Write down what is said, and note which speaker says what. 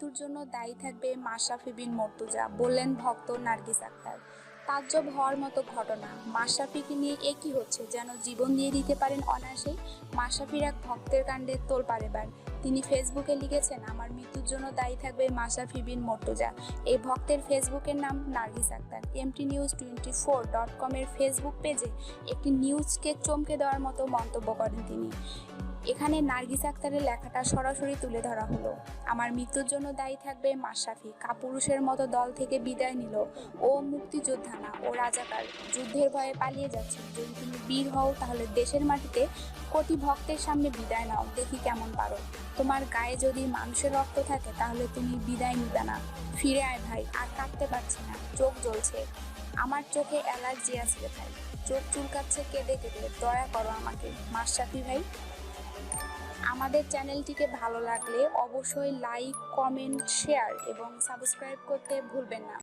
Speaker 1: মৃত্যুর জন্য দায়ী থাকবে মাশরাফি বিন মর্তুজা, বললেন ভক্ত নার্গিস আক্তার। তাজ্জব হওয়ার মতো ঘটনা, মাশরাফিকে নিয়ে একই হচ্ছে, যেন জীবন দিয়ে দিতে পারেন অনায়াসেই। মাশরাফির এক ভক্তের কাণ্ডে তোলপাড় এবার। তিনি ফেসবুকে লিখেছেন, আমার মৃত্যুর জন্য দায়ী থাকবে মাশরাফি বিন মর্তুজা। এই ভক্তের ফেসবুকের নাম নার্গিস আক্তার। mtnews24.com এর ফেসবুক পেজে একটি নিউজকে চমকে দেওয়ার মতো মন্তব্য করেন তিনি। এখানে নার্গিস আক্তারের লেখাটা সরাসরি তুলে ধরা হলো। আমার মৃত্যুর জন্য দায়ী থাকবে মাশরাফি, কাপুরুষের মতো দল থেকে বিদায় নিল। ও মুক্তিযোদ্ধা না, ও রাজাকার, যুদ্ধের ভয়ে পালিয়ে যাচ্ছে। যদি তুমি বীর হও তাহলে দেশের মাটিতে কোটি ভক্তের সামনে বিদায় নাও, দেখি কেমন পারো। তোমার গায়ে যদি মানুষের রক্ত থাকে তাহলে তুমি বিদায় নিবে না। ফিরে আয় ভাই, আর কাঁদতে পারছি না, চোখ জ্বলছে। আমার চোখে অ্যালার্জি আছে রে ভাই, চোখ চুলকাচ্ছে কেঁদে কেঁদে, দয়া করো আমাকে মাশরাফি ভাই। আমাদের চ্যানেলটিকে ভালো লাগলে অবশ্যই লাইক, কমেন্ট, শেয়ার এবং সাবস্ক্রাইব করতে ভুলবেন না।